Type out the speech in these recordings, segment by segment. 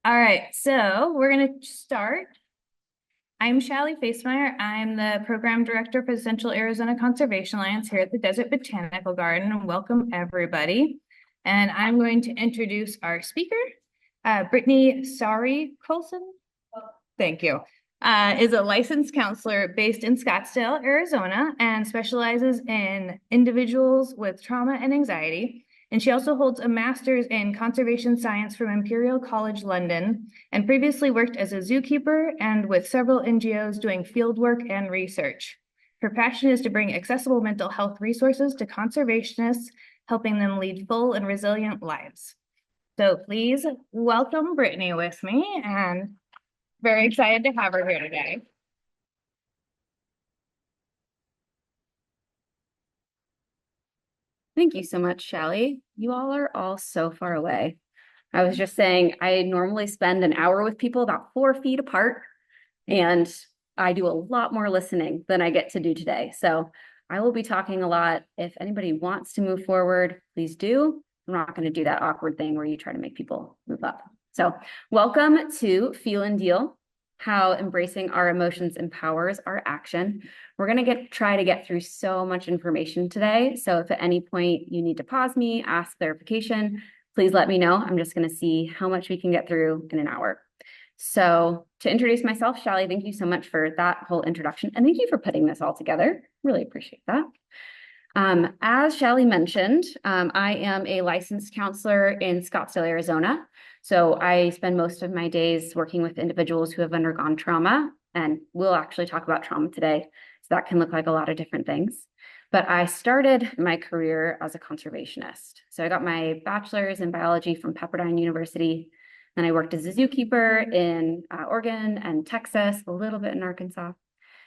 All right, so we're going to start. I'm Shallie Facemeyer. I'm the Program Director for the Central Arizona Conservation Alliance here at the Desert Botanical Garden, and welcome everybody. And I'm going to introduce our speaker, Brittany Sari Colson. Thank you. Is a licensed counselor based in Scottsdale, Arizona, and specializes in individuals with trauma and anxiety. And she also holds a master's in conservation science from Imperial College London, and previously worked as a zookeeper and with several NGOs doing field work and research. Her passion is to bring accessible mental health resources to conservationists, helping them lead full and resilient lives. So please welcome Brittany with me, and very excited to have her here today. Thank you so much, Shallie. You all are all so far away. I was just saying, I normally spend an hour with people about 4 feet apart, and I do a lot more listening than I get to do today. So I will be talking a lot. If anybody wants to move forward, please do. I'm not going to do that awkward thing where you try to make people move up. So welcome to Feel and Deal, how embracing our emotions empowers our action. We're going to try to get through so much information today. So if at any point you need to pause me, ask clarification, please let me know. I'm just going to see how much we can get through in an hour. So to introduce myself, Shallie, thank you so much for that whole introduction. And thank you for putting this all together. Really appreciate that. As Shallie mentioned, I am a licensed counselor in Scottsdale, Arizona. So I spend most of my days working with individuals who have undergone trauma, and we'll actually talk about trauma today. So that can look like a lot of different things. But I started my career as a conservationist. So I got my bachelor's in biology from Pepperdine University. Then I worked as a zookeeper in Oregon and Texas, a little bit in Arkansas.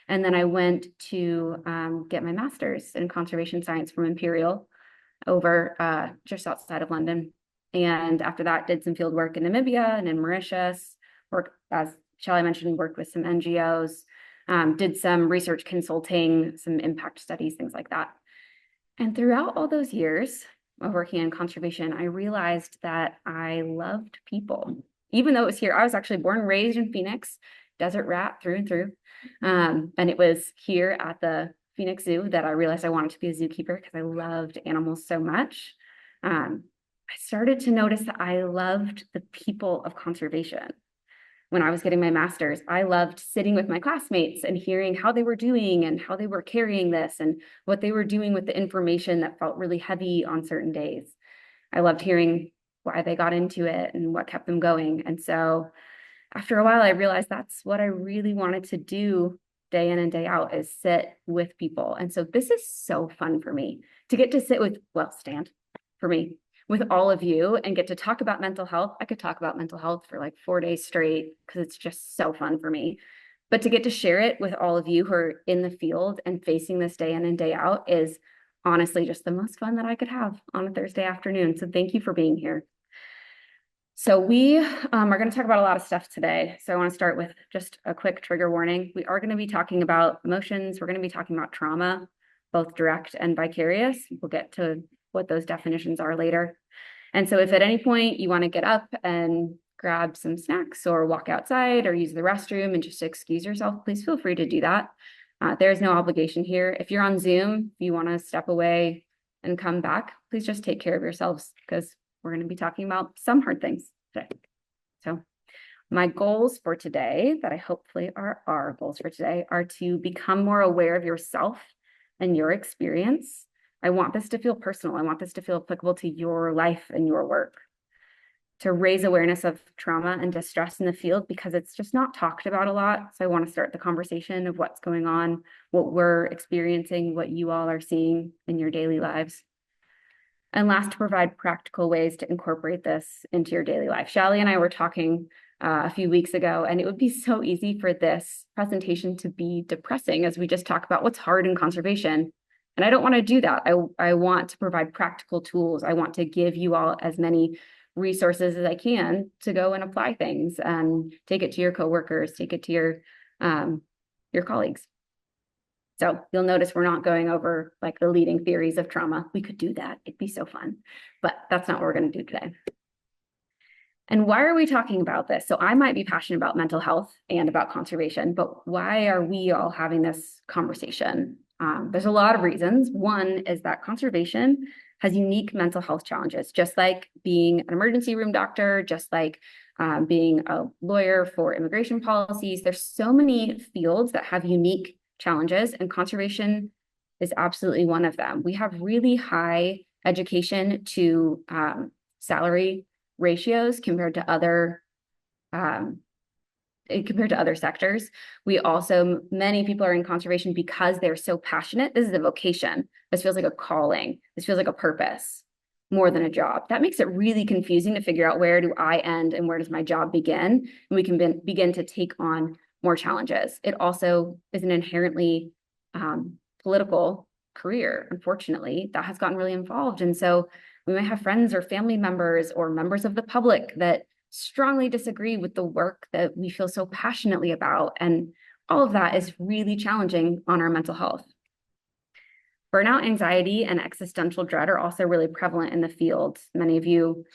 And then I went to get my master's in conservation science from Imperial over just outside of London. And after that, did some field work in Namibia and in Mauritius, worked, as Shallie mentioned, worked with some NGOs, did some research consulting, some impact studies, things like that. And throughout all those years of working in conservation, I realized that I loved people. Even though it was here, I was actually born and raised in Phoenix, desert rat through and through. And it was here at the Phoenix Zoo that I realized I wanted to be a zookeeper because I loved animals so much. I started to notice that I loved the people of conservation. When I was getting my master's, I loved sitting with my classmates and hearing how they were doing and how they were carrying this and what they were doing with the information that felt really heavy on certain days. I loved hearing why they got into it and what kept them going. And so after a while, I realized that's what I really wanted to do day in and day out, is sit with people. And so this is so fun for me to get to sit with, well, stand for me with all of you and get to talk about mental health. I could talk about mental health for like 4 days straight because it's just so fun for me. But to get to share it with all of you who are in the field and facing this day in and day out is honestly just the most fun that I could have on a Thursday afternoon. So thank you for being here. So we are going to talk about a lot of stuff today. So I want to start with just a quick trigger warning. We are going to be talking about emotions. We're going to be talking about trauma, both direct and vicarious. We'll get to what those definitions are later. And so if at any point you want to get up and grab some snacks or walk outside or use the restroom and just excuse yourself, please feel free to do that. There's no obligation here. If you're on Zoom, if you want to step away and come back, please just take care of yourselves because we're going to be talking about some hard things today. So my goals for today, that I hopefully are our goals for today, are to become more aware of yourself and your experience. I want this to feel personal. I want this to feel applicable to your life and your work. To raise awareness of trauma and distress in the field because it's just not talked about a lot. So I want to start the conversation of what's going on, what we're experiencing, what you all are seeing in your daily lives. And last, to provide practical ways to incorporate this into your daily life. Shallie and I were talking a few weeks ago, and it would be so easy for this presentation to be depressing as we just talk about what's hard in conservation. And I don't want to do that. I want to provide practical tools. I want to give you all as many resources as I can to go and apply things and take it to your coworkers, take it to your colleagues. So you'll notice we're not going over like the leading theories of trauma. We could do that. It'd be so fun, but that's not what we're going to do today. And why are we talking about this? So I might be passionate about mental health and about conservation, but why are we all having this conversation? There's a lot of reasons. One is that conservation has unique mental health challenges, just like being an emergency room doctor, just like being a lawyer for immigration policies. There's so many fields that have unique challenges, and conservation is absolutely one of them. We have really high education to salary ratios compared to other sectors. We also, many people are in conservation because they're so passionate. This is a vocation. This feels like a calling. This feels like a purpose more than a job. That makes it really confusing to figure out, where do I end and where does my job begin? And we can begin to take on more challenges. It also is an inherently political career, unfortunately, that has gotten really involved. And so we might have friends or family members or members of the public that strongly disagree with the work that we feel so passionately about. And all of that is really challenging on our mental health. Burnout, anxiety, and existential dread are also really prevalent in the field. Many of you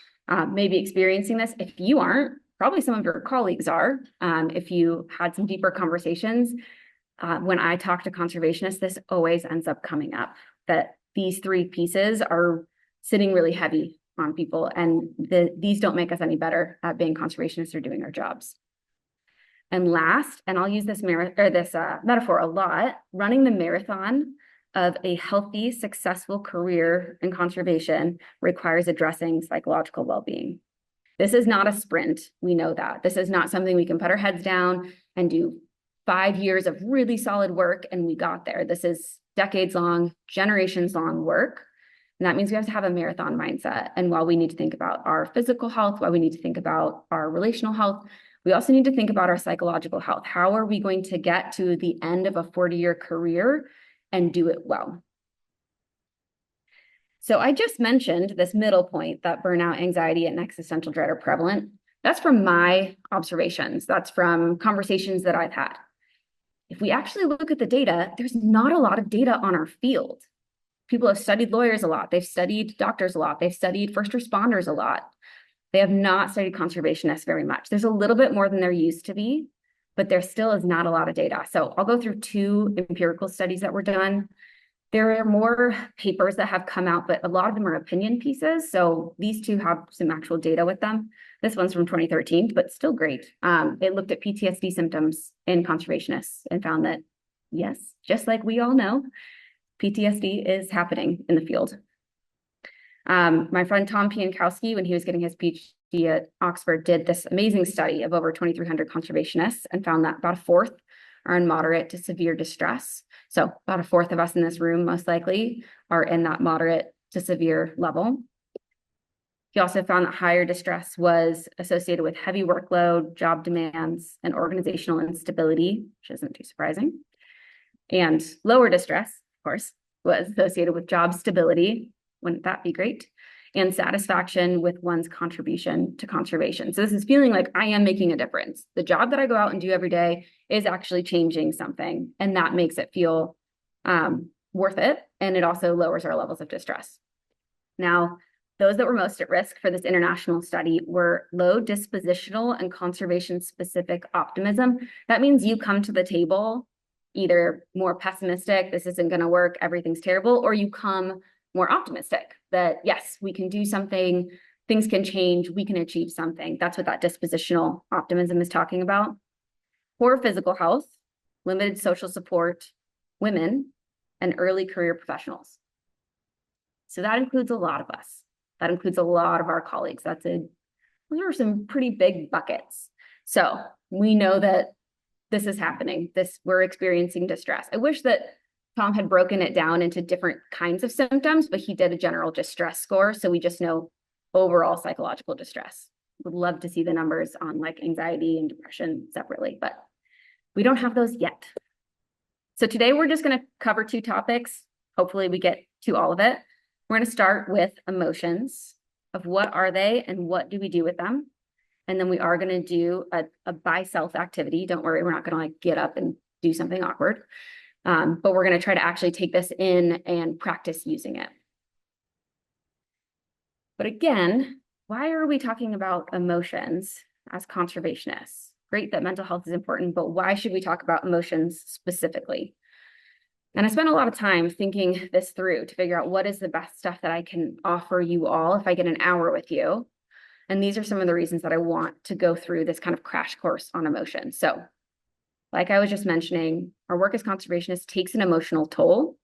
may be experiencing this. If you aren't, probably some of your colleagues are. If you had some deeper conversations, when I talk to conservationists, this always ends up coming up, that these three pieces are sitting really heavy on people, and these don't make us any better at being conservationists or doing our jobs. And last, and I'll use this metaphor a lot, running the marathon of a healthy, successful career in conservation requires addressing psychological well-being. This is not a sprint. We know that. This is not something we can put our heads down and do 5 years of really solid work and we got there. This is decades long, generations long work. And that means we have to have a marathon mindset. And while we need to think about our physical health, while we need to think about our relational health, we also need to think about our psychological health. How are we going to get to the end of a 40-year career and do it well? So I just mentioned this middle point, that burnout, anxiety, and existential dread are prevalent. That's from my observations. That's from conversations that I've had. If we actually look at the data, there's not a lot of data on our field. People have studied lawyers a lot. They've studied doctors a lot. They've studied first responders a lot. They have not studied conservationists very much. There's a little bit more than there used to be, but there still is not a lot of data. So I'll go through 2 empirical studies that were done. There are more papers that have come out, but a lot of them are opinion pieces. So these 2 have some actual data with them. This one's from 2013, but still great. It looked at PTSD symptoms in conservationists and found that, yes, just like we all know, PTSD is happening in the field. My friend Tom Piankowski, when he was getting his PhD at Oxford, did this amazing study of over 2,300 conservationists and found that about a fourth are in moderate to severe distress. So about a fourth of us in this room, most likely, are in that moderate to severe level. He also found that higher distress was associated with heavy workload, job demands, and organizational instability, which isn't too surprising. And lower distress, of course, was associated with job stability. Wouldn't that be great? And satisfaction with one's contribution to conservation. So this is feeling like I am making a difference. The job that I go out and do every day is actually changing something, and that makes it feel worth it. And it also lowers our levels of distress. Now, those that were most at risk for this international study were low dispositional and conservation-specific optimism. That means you come to the table either more pessimistic, this isn't going to work, everything's terrible, or you come more optimistic that, yes, we can do something, things can change, we can achieve something. That's what that dispositional optimism is talking about. Poor physical health, limited social support, women, and early career professionals. So that includes a lot of us. That includes a lot of our colleagues. Those are some pretty big buckets. So we know that this is happening. We're experiencing distress. I wish that Tom had broken it down into different kinds of symptoms, but he did a general distress score. So we just know overall psychological distress. Would love to see the numbers on like anxiety and depression separately, but we don't have those yet. So today we're just going to cover 2 topics. Hopefully we get to all of it. We're going to start with emotions, of what are they and what do we do with them? And then we are going to do a by self activity. Don't worry, we're not going to like get up and do something awkward. But we're going to try to actually take this in and practice using it. But again, why are we talking about emotions as conservationists? Great that mental health is important, but why should we talk about emotions specifically? And I spent a lot of time thinking this through to figure out what is the best stuff that I can offer you all if I get an hour with you. And these are some of the reasons that I want to go through this kind of crash course on emotion. So, like I was just mentioning, our work as conservationists takes an emotional toll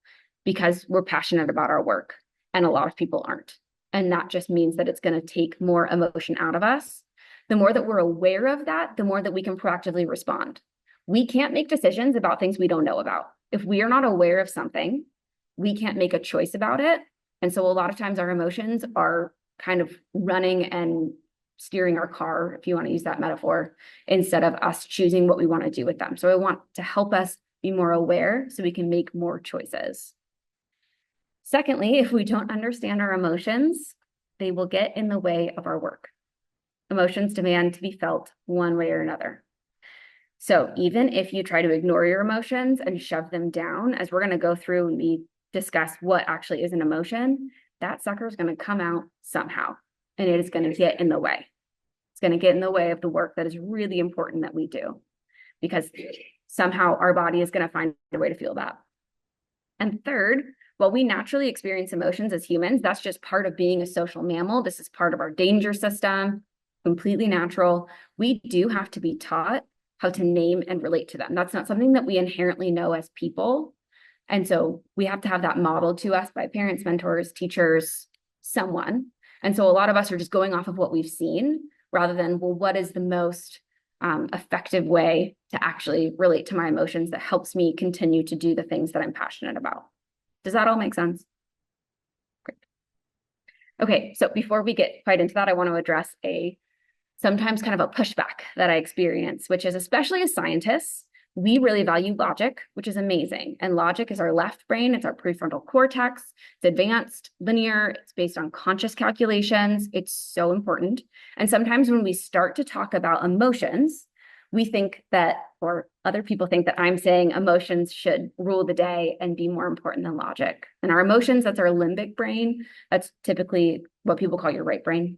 because we're passionate about our work, and a lot of people aren't. And that just means that it's going to take more emotion out of us. The more that we're aware of that, the more that we can proactively respond. We can't make decisions about things we don't know about. If we are not aware of something, we can't make a choice about it. And so a lot of times our emotions are kind of running and steering our car, if you want to use that metaphor, instead of us choosing what we want to do with them. So I want to help us be more aware so we can make more choices. Secondly, if we don't understand our emotions, they will get in the way of our work. Emotions demand to be felt one way or another. So even if you try to ignore your emotions and shove them down, as we're going to go through and we discuss what actually is an emotion, that sucker is going to come out somehow, and it is going to get in the way. It's going to get in the way of the work that is really important that we do, because somehow our body is going to find a way to feel that. And third, while we naturally experience emotions as humans, that's just part of being a social mammal. This is part of our danger system, completely natural. We do have to be taught how to name and relate to them. That's not something that we inherently know as people. And so we have to have that modeled to us by parents, mentors, teachers, someone. And so a lot of us are just going off of what we've seen rather than, well, what is the most effective way to actually relate to my emotions that helps me continue to do the things that I'm passionate about. Does that all make sense? Great. Okay, so before we get quite into that, I want to address sometimes kind of a pushback that I experience, which is, especially as scientists, we really value logic, which is amazing. And logic is our left brain, it's our prefrontal cortex, it's advanced, linear, it's based on conscious calculations. It's so important. And sometimes when we start to talk about emotions, we think that, or other people think that I'm saying emotions should rule the day and be more important than logic. And our emotions, that's our limbic brain. That's typically what people call your right brain.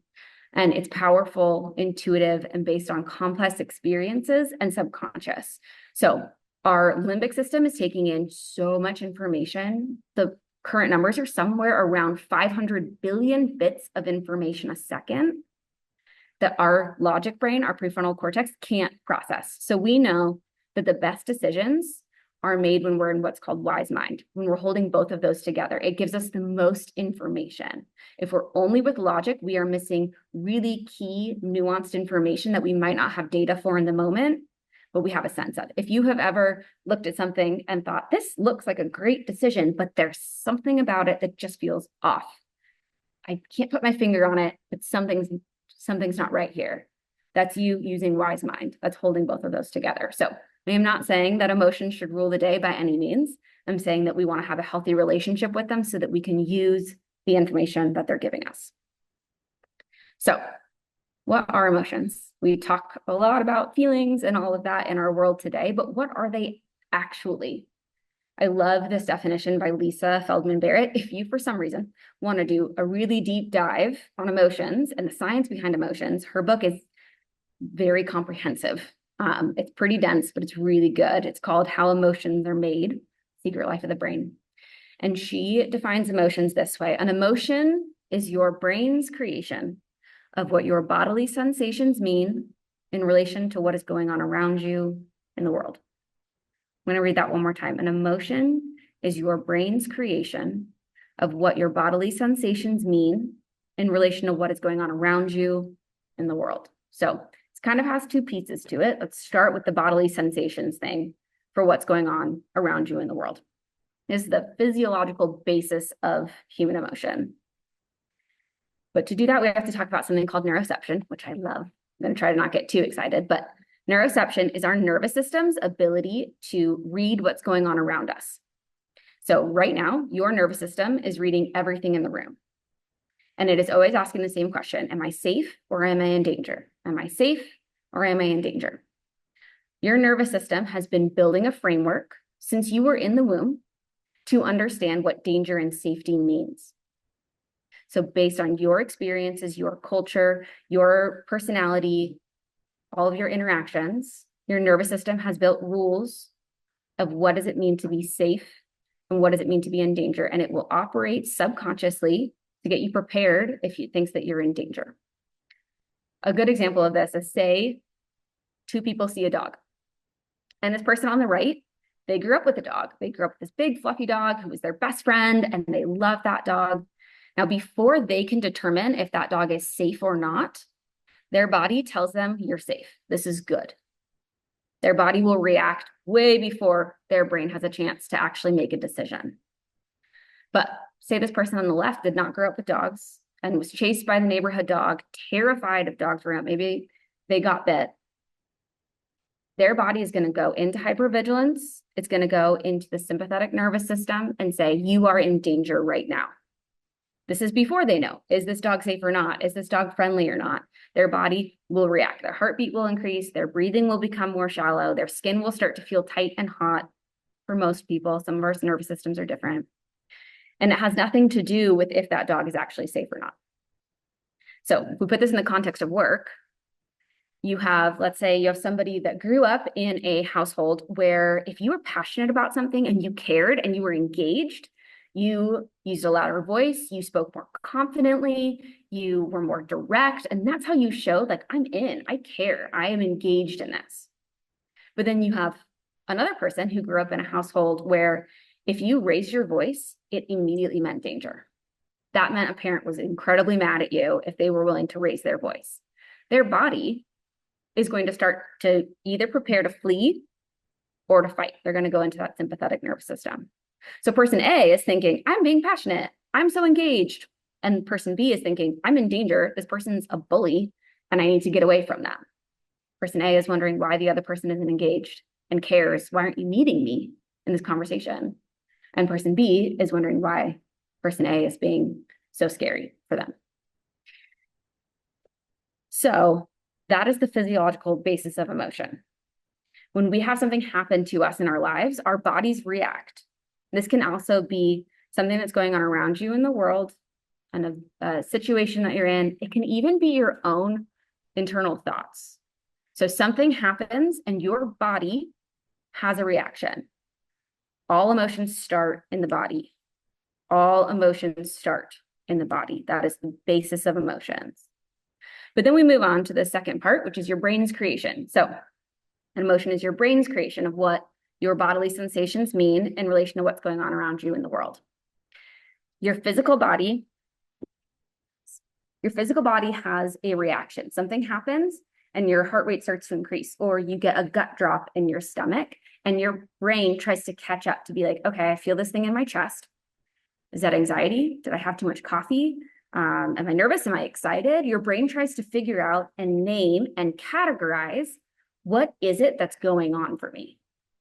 And it's powerful, intuitive, and based on complex experiences and subconscious. So our limbic system is taking in so much information. The current numbers are somewhere around 500 billion bits of information a second that our logic brain, our prefrontal cortex, can't process. So we know that the best decisions are made when we're in what's called wise mind, when we're holding both of those together. It gives us the most information. If we're only with logic, we are missing really key nuanced information that we might not have data for in the moment, but we have a sense of. If you have ever looked at something and thought, this looks like a great decision, but there's something about it that just feels off. I can't put my finger on it, but something's not right here. That's you using wise mind. That's holding both of those together. So I am not saying that emotions should rule the day by any means. I'm saying that we want to have a healthy relationship with them so that we can use the information that they're giving us. So what are emotions? We talk a lot about feelings and all of that in our world today, but what are they actually? I love this definition by Lisa Feldman Barrett. If you, for some reason, want to do a really deep dive on emotions and the science behind emotions, her book is very comprehensive. It's pretty dense, but it's really good. It's called How Emotions Are Made, Secret Life of the Brain. And she defines emotions this way. An emotion is your brain's creation of what your bodily sensations mean in relation to what is going on around you in the world. I'm going to read that one more time. An emotion is your brain's creation of what your bodily sensations mean in relation to what is going on around you in the world. So kind of has two pieces to it. Let's start with the bodily sensations thing for what's going on around you in the world. This is the physiological basis of human emotion. But to do that, we have to talk about something called neuroception, which I love. I'm going to try to not get too excited, but neuroception is our nervous system's ability to read what's going on around us. So right now, your nervous system is reading everything in the room. And it is always asking the same question: am I safe or am I in danger? Am I safe or am I in danger? Your nervous system has been building a framework since you were in the womb to understand what danger and safety means. So based on your experiences, your culture, your personality, all of your interactions, your nervous system has built rules of what does it mean to be safe and what does it mean to be in danger. And it will operate subconsciously to get you prepared if it thinks that you're in danger. A good example of this is, say two people see a dog. And this person on the right, they grew up with a dog. They grew up with this big fluffy dog who was their best friend, and they love that dog. Now, before they can determine if that dog is safe or not, their body tells them, you're safe. This is good. Their body will react way before their brain has a chance to actually make a decision. But say this person on the left did not grow up with dogs and was chased by the neighborhood dog, terrified of dogs around. Maybe they got bit. Their body is going to go into hypervigilance. It's going to go into the sympathetic nervous system and say, you are in danger right now. This is before they know, is this dog safe or not? Is this dog friendly or not? Their body will react. Their heartbeat will increase. Their breathing will become more shallow. Their skin will start to feel tight and hot for most people. Some of our nervous systems are different. And it has nothing to do with if that dog is actually safe or not. So if we put this in the context of work, you have, let's say you have somebody that grew up in a household where if you were passionate about something and you cared and you were engaged, you used a louder voice, you spoke more confidently, you were more direct, and that's how you showed, like, I'm in, I care, I am engaged in this. But then you have another person who grew up in a household where if you raised your voice, it immediately meant danger. That meant a parent was incredibly mad at you if they were willing to raise their voice. Their body is going to start to either prepare to flee or to fight. They're going to go into that sympathetic nervous system. So person A is thinking, I'm being passionate, I'm so engaged. And person B is thinking, I'm in danger, this person's a bully, and I need to get away from them. Person A is wondering why the other person isn't engaged and cares. Why aren't you meeting me in this conversation? And person B is wondering why person A is being so scary for them. So that is the physiological basis of emotion. When we have something happen to us in our lives, our bodies react. This can also be something that's going on around you in the world and a situation that you're in. It can even be your own internal thoughts. So something happens and your body has a reaction. All emotions start in the body. All emotions start in the body. That is the basis of emotions. But then we move on to the second part, which is your brain's creation. So an emotion is your brain's creation of what your bodily sensations mean in relation to what's going on around you in the world. Your physical body has a reaction. Something happens and your heart rate starts to increase, or you get a gut drop in your stomach and your brain tries to catch up to be like, okay, I feel this thing in my chest. Is that anxiety? Did I have too much coffee? Am I nervous? Am I excited? Your brain tries to figure out and name and categorize what is it that's going on for me.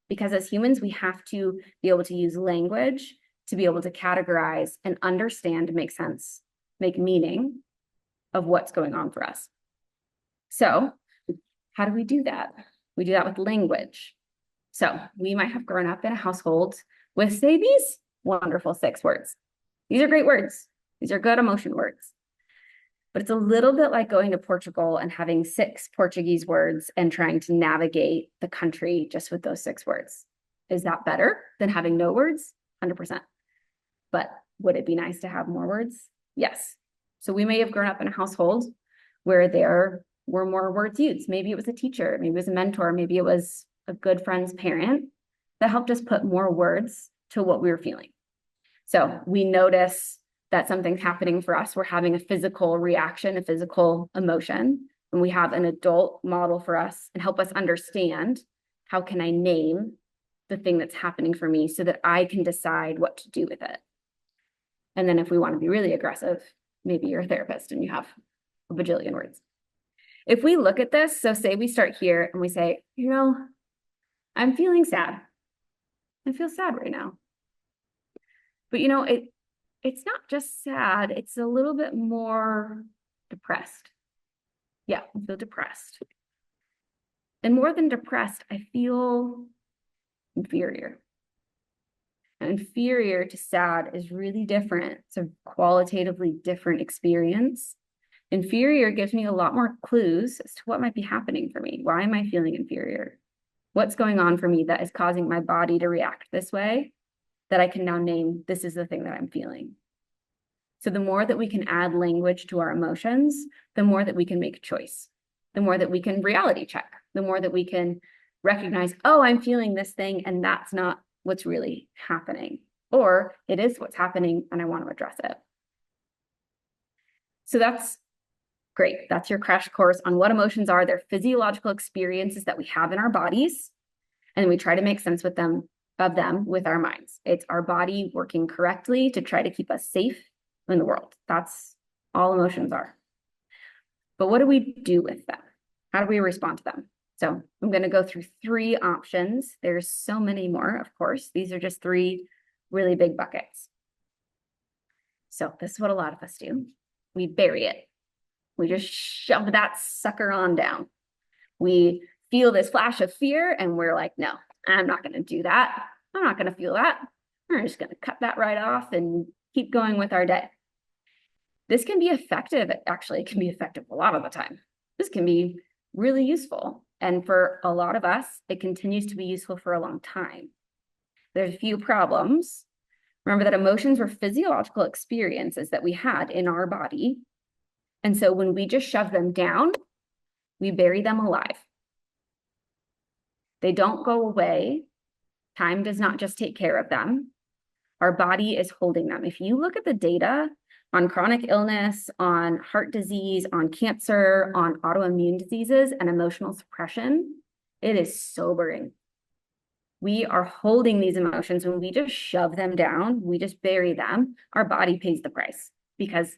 Because as humans, we have to be able to use language to be able to categorize and understand, make sense, make meaning of what's going on for us. So how do we do that? We do that with language. So we might have grown up in a household with, say, these wonderful 6 words. These are great words. These are good emotion words. But it's a little bit like going to Portugal and having 6 Portuguese words and trying to navigate the country just with those 6 words. Is that better than having no words? 100%. But would it be nice to have more words? Yes. So we may have grown up in a household where there were more words used. Maybe it was a teacher, maybe it was a mentor, maybe it was a good friend's parent that helped us put more words to what we were feeling. So we notice that something's happening for us. We're having a physical reaction, a physical emotion, and we have an adult model for us and help us understand, how can I name the thing that's happening for me so that I can decide what to do with it. And then if we want to be really aggressive, maybe you're a therapist and you have a bajillion words. If we look at this, so say we start here and we say, I'm feeling sad. I feel sad right now. But it's not just sad, it's a little bit more depressed. Yeah, I feel depressed. And more than depressed, I feel inferior. Inferior to sad is really different. It's a qualitatively different experience. Inferior gives me a lot more clues as to what might be happening for me. Why am I feeling inferior? What's going on for me that is causing my body to react this way that I can now name, this is the thing that I'm feeling. So the more that we can add language to our emotions, the more that we can make a choice, the more that we can reality check, the more that we can recognize, oh, I'm feeling this thing and that's not what's really happening, or it is what's happening and I want to address it. So that's great. That's your crash course on what emotions are. They're physiological experiences that we have in our bodies, and we try to make sense with them with our minds. It's our body working correctly to try to keep us safe in the world. That's all emotions are. But what do we do with them? How do we respond to them? So I'm going to go through 3 options. There's so many more, of course. These are just 3 really big buckets. So this is what a lot of us do. We bury it. We just shove that sucker on down. We feel this flash of fear and we're like, no, I'm not going to do that. I'm not going to feel that. We're just going to cut that right off and keep going with our day. This can be effective. Actually, it can be effective a lot of the time. This can be really useful. And for a lot of us, it continues to be useful for a long time. There's a few problems. Remember that emotions were physiological experiences that we had in our body. And so when we just shove them down, we bury them alive. They don't go away. Time does not just take care of them. Our body is holding them. If you look at the data on chronic illness, on heart disease, on cancer, on autoimmune diseases, and emotional suppression, it is sobering. We are holding these emotions. When we just shove them down, we just bury them, our body pays the price because,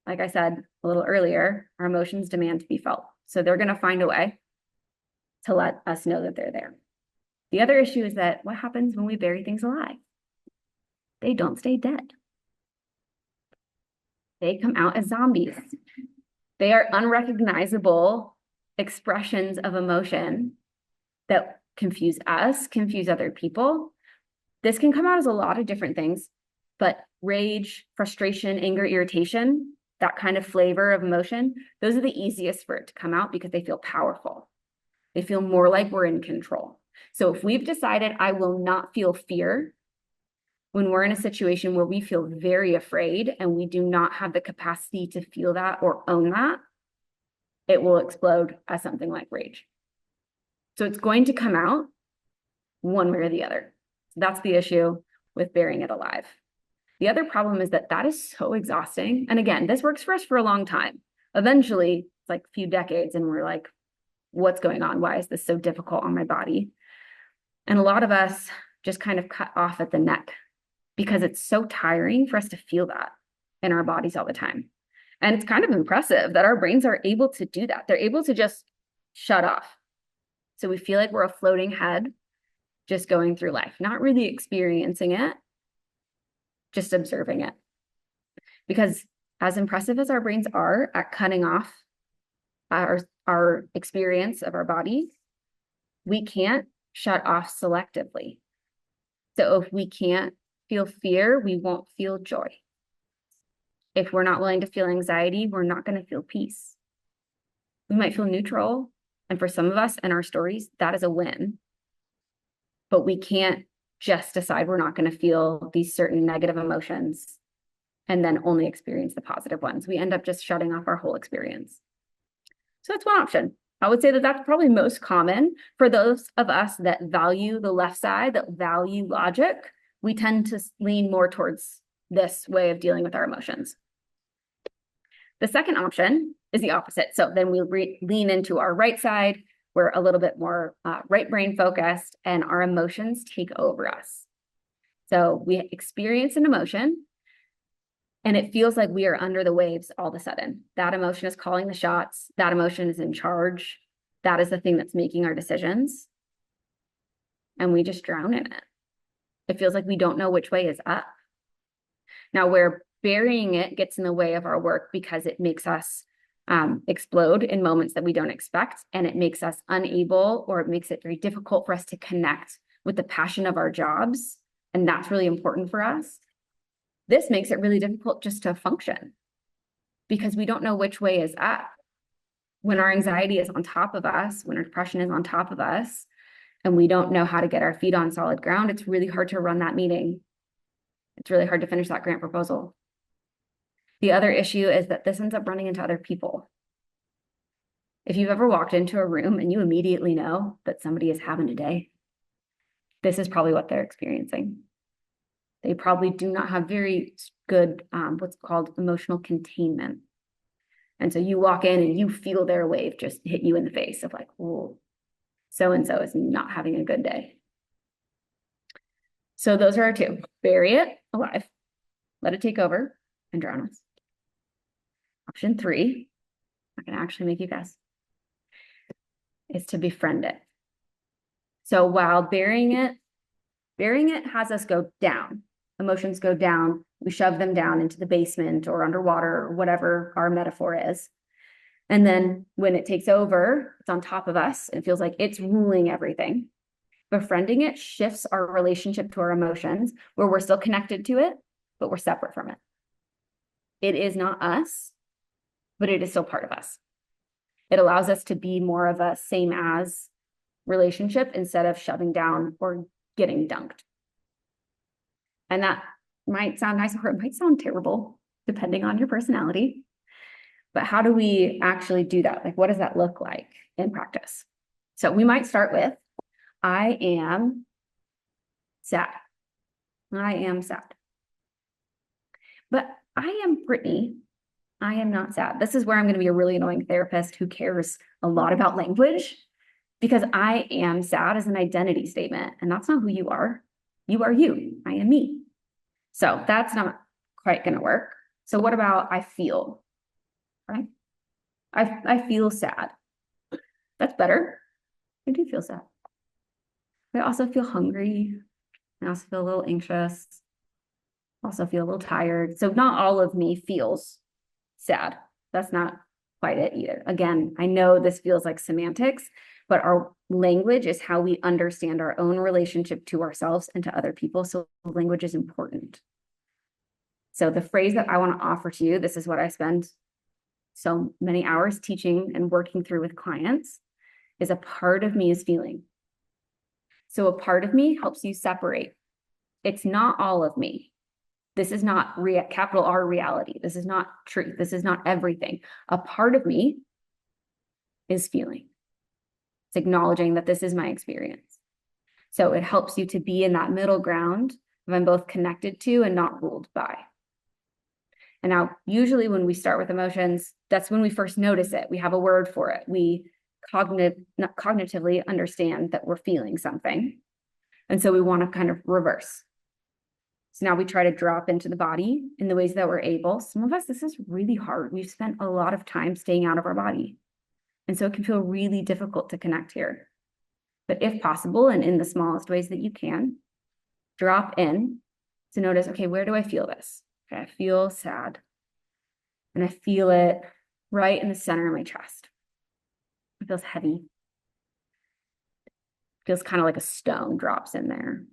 like I said a little earlier, our emotions demand to be felt. So they're going to find a way to let us know that they're there. The other issue is that what happens when we bury things alive? They don't stay dead. They come out as zombies. They are unrecognizable expressions of emotion that confuse us, confuse other people. This can come out as a lot of different things, but rage, frustration, anger, irritation, that kind of flavor of emotion, those are the easiest for it to come out because they feel powerful. They feel more like we're in control. So if we've decided I will not feel fear when we're in a situation where we feel very afraid and we do not have the capacity to feel that or own that, it will explode as something like rage. So it's going to come out one way or the other. That's the issue with burying it alive. The other problem is that that is so exhausting. And again, this works for us for a long time. Eventually, it's like a few decades and we're like, what's going on? Why is this so difficult on my body? And a lot of us just kind of cut off at the neck because it's so tiring for us to feel that in our bodies all the time. And it's kind of impressive that our brains are able to do that. They're able to just shut off. So we feel like we're a floating head just going through life, not really experiencing it, just observing it. Because as impressive as our brains are at cutting off our experience of our body, we can't shut off selectively. So if we can't feel fear, we won't feel joy. If we're not willing to feel anxiety, we're not going to feel peace. We might feel neutral. And for some of us in our stories, that is a win. But we can't just decide we're not going to feel these certain negative emotions and then only experience the positive ones. We end up just shutting off our whole experience. So that's one option. I would say that that's probably most common for those of us that value the left side, that value logic. We tend to lean more towards this way of dealing with our emotions. The second option is the opposite. So then we lean into our right side. We're a little bit more right brain focused and our emotions take over us. So we experience an emotion and it feels like we are under the waves all of a sudden. That emotion is calling the shots. That emotion is in charge. That is the thing that's making our decisions. And we just drown in it. It feels like we don't know which way is up. Now, where burying it gets in the way of our work because it makes us explode in moments that we don't expect, and it makes us unable, or it makes it very difficult for us to connect with the passion of our jobs And that's really important for us. This makes it really difficult just to function because we don't know which way is up. When our anxiety is on top of us, when our depression is on top of us, and we don't know how to get our feet on solid ground, it's really hard to run that meeting. It's really hard to finish that grant proposal. The other issue is that this ends up running into other people. If you've ever walked into a room and you immediately know that somebody is having a day, this is probably what they're experiencing. They probably do not have very good, what's called emotional containment. And so you walk in and you feel their wave just hit you in the face of like, oh, so-and-so is not having a good day. So those are our two. Bury it alive, let it take over, and drown us. Option 3, I'm gonna actually make you guess, is to befriend it. So while burying it has us go down. Emotions go down. We shove them down into the basement or underwater or whatever our metaphor is. And then when it takes over, it's on top of us. It feels like it's ruling everything. Befriending it shifts our relationship to our emotions where we're still connected to it, but we're separate from it. It is not us, but it is still part of us. It allows us to be more of a same as relationship instead of shoving down or getting dunked. And that might sound nice or it might sound terrible, depending on your personality. But how do we actually do that? Like, what does that look like in practice? So we might start with, I am sad. I am sad. But I am Brittany. I am not sad. This is where I'm going to be a really annoying therapist who cares a lot about language, because I am sad is an identity statement, and that's not who you are. You are you. I am me. So that's not quite going to work. So what about I feel, right? I feel sad. That's better. I do feel sad. I also feel hungry. I also feel a little anxious. Also feel a little tired. So not all of me feels sad. That's not quite it either. Again, I know this feels like semantics, but our language is how we understand our own relationship to ourselves and to other people. So language is important. So the phrase that I want to offer to you, this is what I spend so many hours teaching and working through with clients, is a part of me is feeling. So a part of me helps you separate. It's not all of me. This is not capital R reality. This is not truth. This is not everything. A part of me is feeling. It's acknowledging that this is my experience. So it helps you to be in that middle ground of I'm both connected to and not ruled by. And now, usually when we start with emotions, that's when we first notice it. We have a word for it. We cognitively understand that we're feeling something. And so we want to kind of reverse. So now we try to drop into the body in the ways that we're able. Some of us, this is really hard. We've spent a lot of time staying out of our body. And so it can feel really difficult to connect here. But if possible, and in the smallest ways that you can, drop in to notice, okay, where do I feel this? Okay, I feel sad. And I feel it right in the center of my chest. It feels heavy. It feels kind of like a stone drops in there.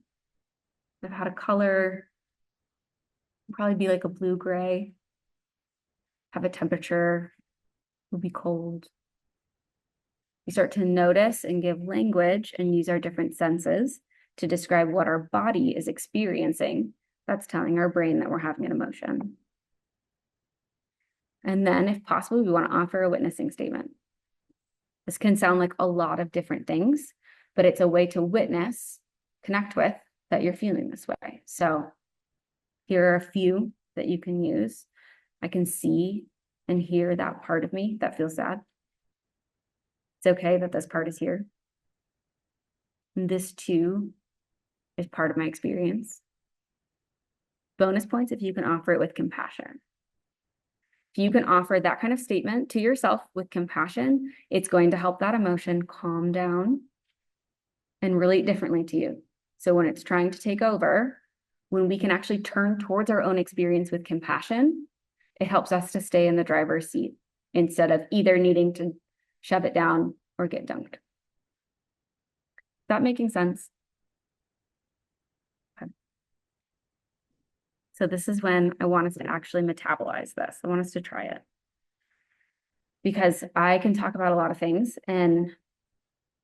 I've had a color, probably be like a blue-gray. Have a temperature, will be cold. We start to notice and give language and use our different senses to describe what our body is experiencing. That's telling our brain that we're having an emotion. And then, if possible, we want to offer a witnessing statement. This can sound like a lot of different things, but it's a way to witness, connect with, that you're feeling this way. So here are a few that you can use. I can see and hear that part of me that feels sad. It's okay that this part is here. And this too is part of my experience. Bonus points if you can offer it with compassion. If you can offer that kind of statement to yourself with compassion, it's going to help that emotion calm down and relate differently to you. So when it's trying to take over, when we can actually turn towards our own experience with compassion, it helps us to stay in the driver's seat instead of either needing to shove it down or get dunked. That making sense? Okay. So this is when I want us to actually metabolize this. I want us to try it. Because I can talk about a lot of things and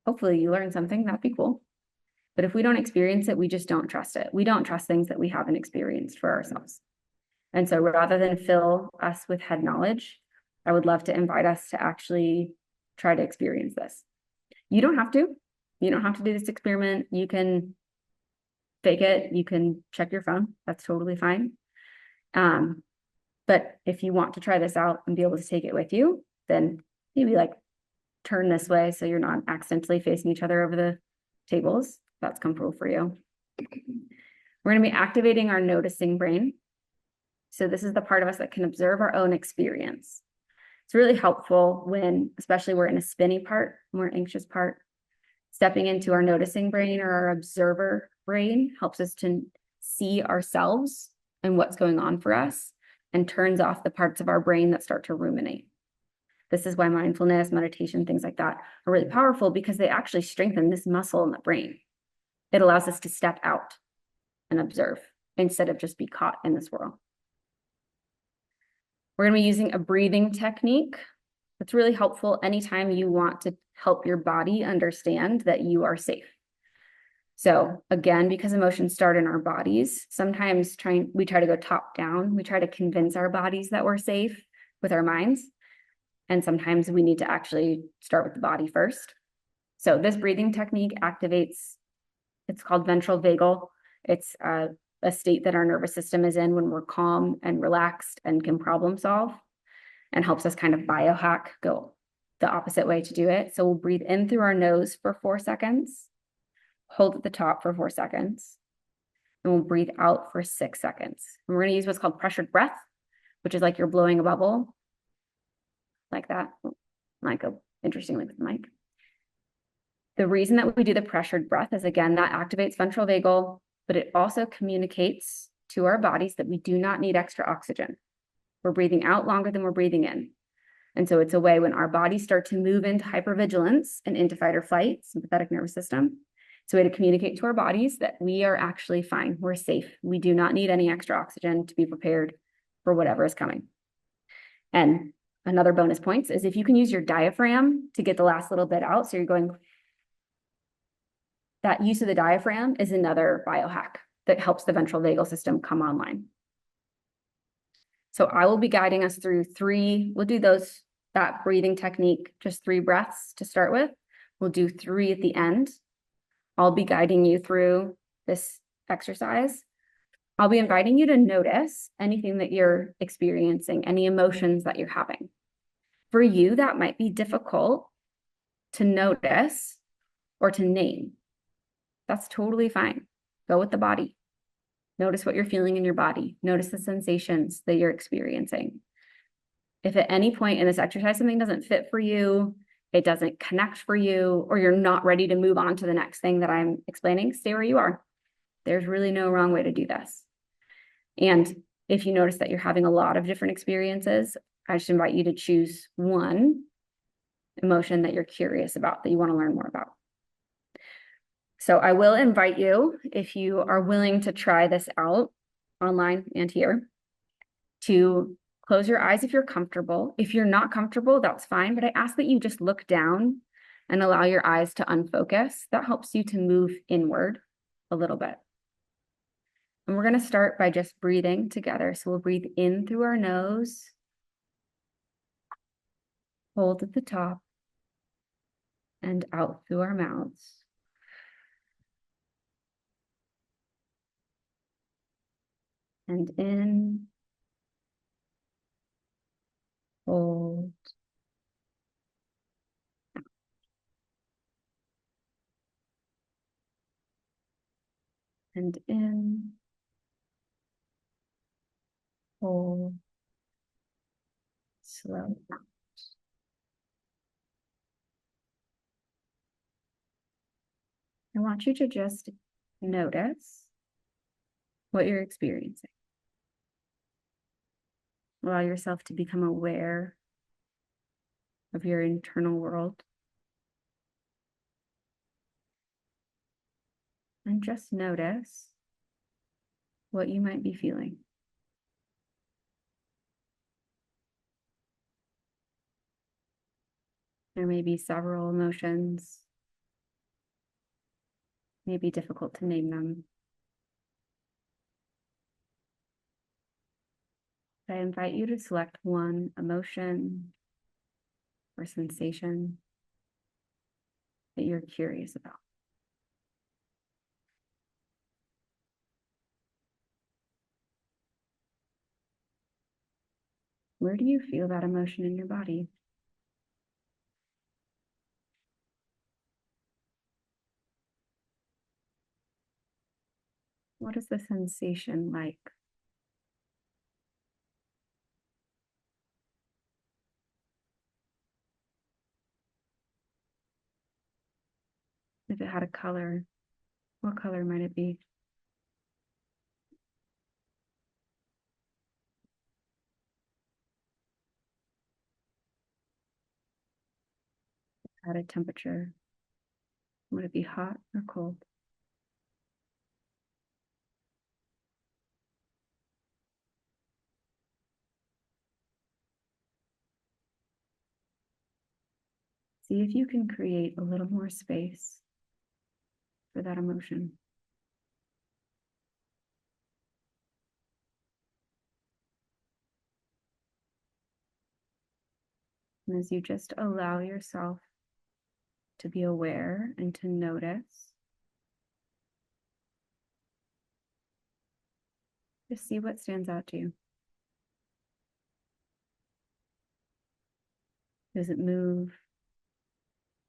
hopefully you learn something, that'd be cool. But if we don't experience it, we just don't trust it. We don't trust things that we haven't experienced for ourselves. And so rather than fill us with head knowledge, I would love to invite us to actually try to experience this. You don't have to. You don't have to do this experiment. You can fake it. You can check your phone. That's totally fine. But if you want to try this out and be able to take it with you, then maybe like turn this way so you're not accidentally facing each other over the tables. That's comfortable for you. We're going to be activating our noticing brain. So this is the part of us that can observe our own experience. It's really helpful when, especially we're in a spinny part, more anxious part, stepping into our noticing brain or our observer brain helps us to see ourselves and what's going on for us and turns off the parts of our brain that start to ruminate. This is why mindfulness, meditation, things like that are really powerful because they actually strengthen this muscle in the brain. It allows us to step out and observe instead of just be caught in this world. We're going to be using a breathing technique that's really helpful anytime you want to help your body understand that you are safe. So again, because emotions start in our bodies, sometimes we try to go top down. We try to convince our bodies that we're safe with our minds. And sometimes we need to actually start with the body first. So this breathing technique activates, it's called ventral vagal. It's a state that our nervous system is in when we're calm and relaxed and can problem solve, and helps us kind of biohack, go the opposite way to do it. So we'll breathe in through our nose for 4 seconds, hold at the top for 4 seconds, and we'll breathe out for 6 seconds. And we're going to use what's called pressured breath, which is like you're blowing a bubble like that. Might go interestingly with the mic. The reason that we do the pressured breath is, again, that activates ventral vagal, but it also communicates to our bodies that we do not need extra oxygen. We're breathing out longer than we're breathing in. And so it's a way when our bodies start to move into hypervigilance and into fight or flight, sympathetic nervous system. It's a way to communicate to our bodies that we are actually fine. We're safe. We do not need any extra oxygen to be prepared for whatever is coming. And another bonus points is if you can use your diaphragm to get the last little bit out. So you're going, that use of the diaphragm is another biohack that helps the ventral vagal system come online. So I will be guiding us through 3, we'll do that breathing technique, just 3 breaths to start with. We'll do 3 at the end. I'll be guiding you through this exercise. I'll be inviting you to notice anything that you're experiencing, any emotions that you're having. For you, that might be difficult to notice or to name. That's totally fine. Go with the body. Notice what you're feeling in your body. Notice the sensations that you're experiencing. If at any point in this exercise something doesn't fit for you, it doesn't connect for you, or you're not ready to move on to the next thing that I'm explaining, stay where you are. There's really no wrong way to do this. And if you notice that you're having a lot of different experiences, I just invite you to choose one emotion that you're curious about, that you want to learn more about. So I will invite you, if you are willing to try this out online and here, to close your eyes if you're comfortable. If you're not comfortable, that's fine, but I ask that you just look down and allow your eyes to unfocus. That helps you to move inward a little bit. And we're going to start by just breathing together. So we'll breathe in through our nose, hold at the top, and out through our mouths. And in, hold, out. And in, hold, slow out. I want you to just notice what you're experiencing. Allow yourself to become aware of your internal world. And just notice what you might be feeling. There may be several emotions. It may be difficult to name them. I invite you to select one emotion or sensation that you're curious about. Where do you feel that emotion in your body? What is the sensation like? If it had a color, what color might it be? At a temperature, would it be hot or cold? See if you can create a little more space for that emotion. And as you just allow yourself to be aware and to notice, just see what stands out to you. Does it move,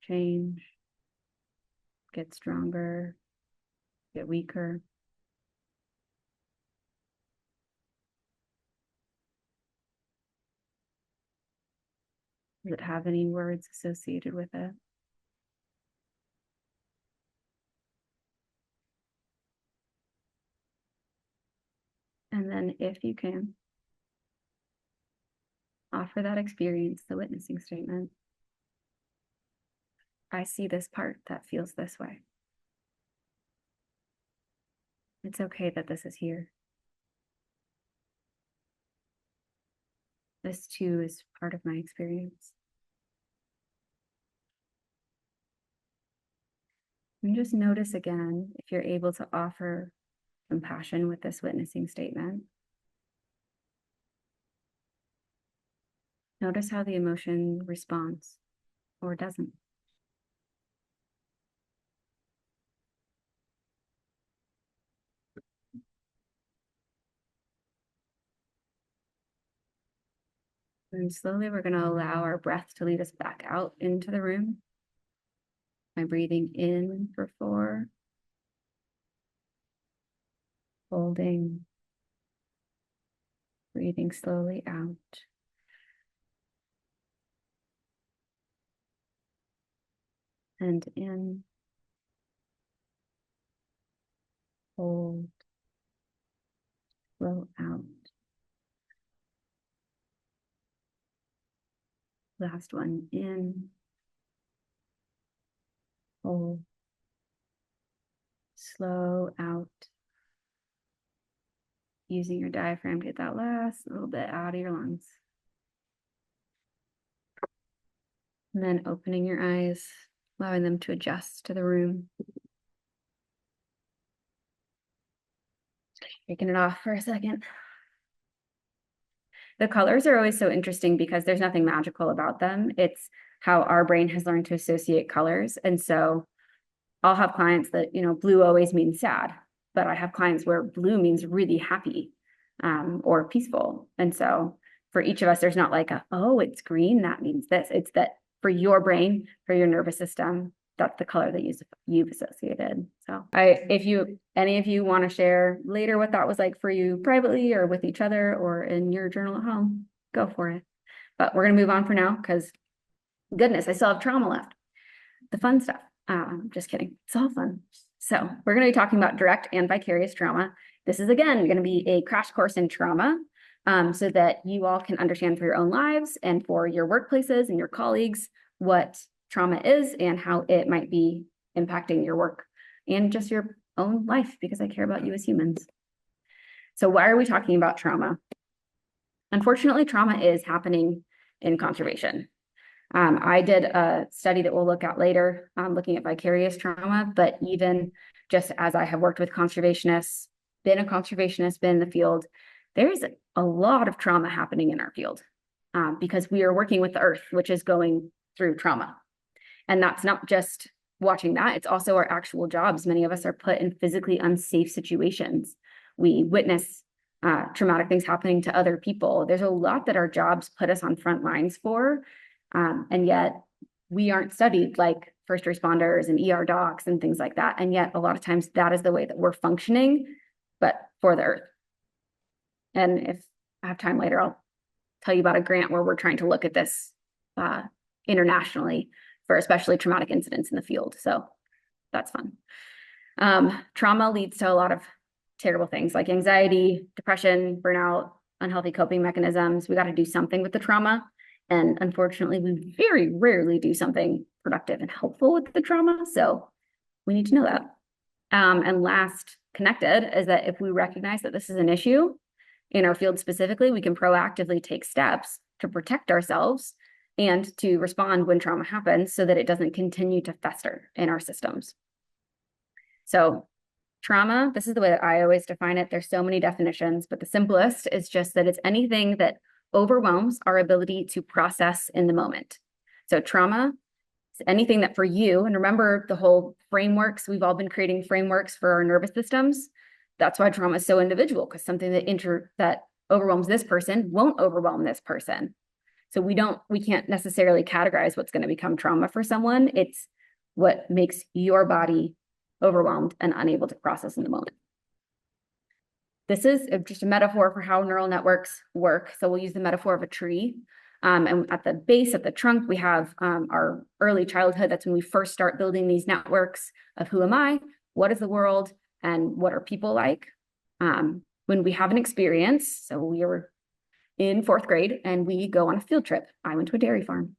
change, get stronger, get weaker? Does it have any words associated with it? And then if you can, offer that experience, the witnessing statement. I see this part that feels this way. It's okay that this is here. This too is part of my experience. And just notice again, if you're able to offer compassion with this witnessing statement. Notice how the emotion responds or doesn't. And slowly we're going to allow our breath to lead us back out into the room by breathing in for 4, holding, breathing slowly out. And in, hold, flow out. Last one, in, hold, slow out. Using your diaphragm to get that last little bit out of your lungs. And then opening your eyes, allowing them to adjust to the room. Taking it off for a second. The colors are always so interesting because there's nothing magical about them. It's how our brain has learned to associate colors. And so I'll have clients that, blue always means sad, but I have clients where blue means really happy or peaceful. And so for each of us, there's not like oh, it's green, that means this. It's that for your brain, for your nervous system, that's the color that you've associated. So if any of you want to share later what that was like for you privately or with each other or in your journal at home, go for it. But we're going to move on for now because goodness, I still have trauma left. The fun stuff. Just kidding. It's all fun. So we're going to be talking about direct and vicarious trauma. This is, again, going to be a crash course in trauma so that you all can understand for your own lives and for your workplaces and your colleagues what trauma is and how it might be impacting your work and just your own life, because I care about you as humans. So why are we talking about trauma? Unfortunately, trauma is happening in conservation. I did a study that we'll look at later, looking at vicarious trauma, but even just as I have worked with conservationists, been a conservationist, been in the field, there's a lot of trauma happening in our field because we are working with the earth, which is going through trauma. And that's not just watching that, it's also our actual jobs. Many of us are put in physically unsafe situations. We witness traumatic things happening to other people. There's a lot that our jobs put us on front lines for. And yet we aren't studied like first responders and ER docs and things like that. And yet a lot of times that is the way that we're functioning, but for the earth. And if I have time later, I'll tell you about a grant where we're trying to look at this internationally for especially traumatic incidents in the field. So that's fun. Trauma leads to a lot of terrible things like anxiety, depression, burnout, unhealthy coping mechanisms. We got to do something with the trauma. And unfortunately, we very rarely do something productive and helpful with the trauma. So we need to know that. And last, connected, is that if we recognize that this is an issue in our field specifically, we can proactively take steps to protect ourselves and to respond when trauma happens so that it doesn't continue to fester in our systems. So trauma, this is the way that I always define it. There's so many definitions, but the simplest is just that it's anything that overwhelms our ability to process in the moment. So trauma is anything that for you, and remember the whole frameworks, we've all been creating frameworks for our nervous systems. That's why trauma is so individual, because something that overwhelms this person won't overwhelm this person. So we can't necessarily categorize what's going to become trauma for someone. It's what makes your body overwhelmed and unable to process in the moment. This is just a metaphor for how neural networks work. So we'll use the metaphor of a tree. And at the base of the trunk, we have our early childhood. That's when we first start building these networks of who am I, what is the world, and what are people like. When we have an experience, so we were in 4th grade and we go on a field trip. I went to a dairy farm.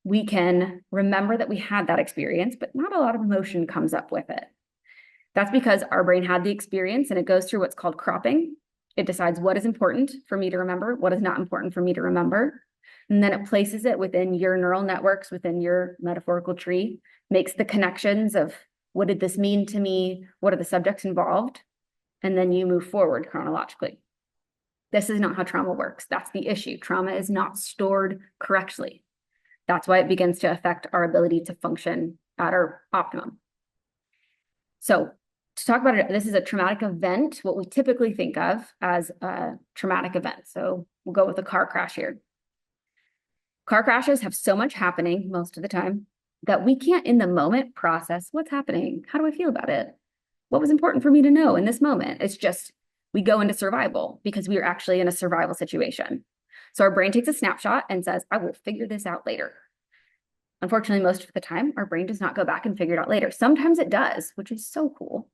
We can remember that we had that experience, but not a lot of emotion comes up with it. That's because our brain had the experience and it goes through what's called cropping. It decides what is important for me to remember, what is not important for me to remember. And then it places it within your neural networks, within your metaphorical tree, makes the connections of what did this mean to me? What are the subjects involved? And then you move forward chronologically. This is not how trauma works. That's the issue. Trauma is not stored correctly. That's why it begins to affect our ability to function at our optimum. So to talk about it, this is a traumatic event, what we typically think of as a traumatic event. So we'll go with a car crash here. Car crashes have so much happening most of the time that we can't in the moment process what's happening. How do I feel about it? What was important for me to know in this moment? It's just we go into survival because we are actually in a survival situation. So our brain takes a snapshot and says, I will figure this out later. Unfortunately, most of the time, our brain does not go back and figure it out later. Sometimes it does, which is so cool.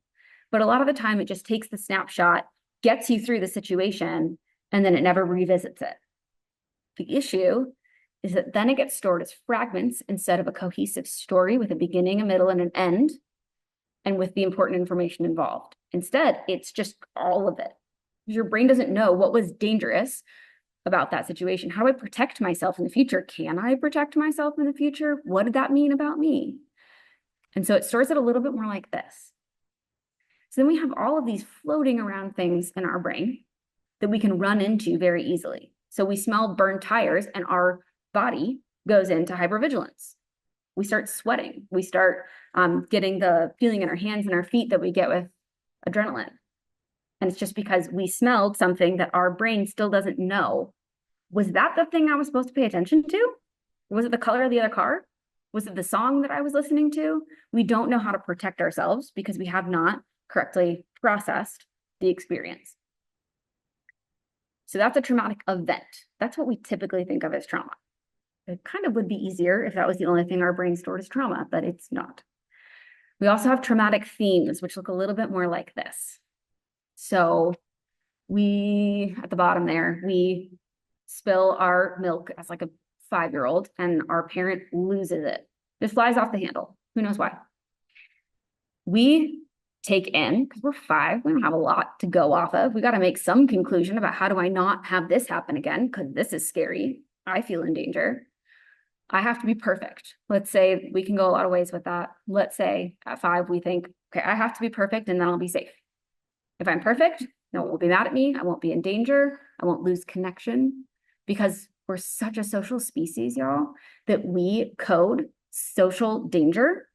But a lot of the time, it just takes the snapshot, gets you through the situation, and then it never revisits it. The issue is that then it gets stored as fragments instead of a cohesive story with a beginning, a middle, and an end, and with the important information involved. Instead, it's just all of it. Your brain doesn't know what was dangerous about that situation. How do I protect myself in the future? Can I protect myself in the future? What did that mean about me? And so it stores it a little bit more like this. So then we have all of these floating around things in our brain that we can run into very easily. So we smell burned tires and our body goes into hypervigilance. We start sweating. We start getting the feeling in our hands and our feet that we get with adrenaline. And it's just because we smelled something that our brain still doesn't know. Was that the thing I was supposed to pay attention to? Was it the color of the other car? Was it the song that I was listening to? We don't know how to protect ourselves because we have not correctly processed the experience. So that's a traumatic event. That's what we typically think of as trauma. It kind of would be easier if that was the only thing our brain stored as trauma, but it's not. We also have traumatic themes, which look a little bit more like this. So at the bottom there, we spill our milk as like a 5-year-old and our parent loses it. Just flies off the handle. Who knows why? We take in, because we're 5, we don't have a lot to go off of. We got to make some conclusion about how do I not have this happen again? Because this is scary. I feel in danger. I have to be perfect. Let's say we can go a lot of ways with that. Let's say at 5, we think, okay, I have to be perfect and then I'll be safe. If I'm perfect, no one will be mad at me. I won't be in danger. I won't lose connection because we're such a social species, y'all, that we code social danger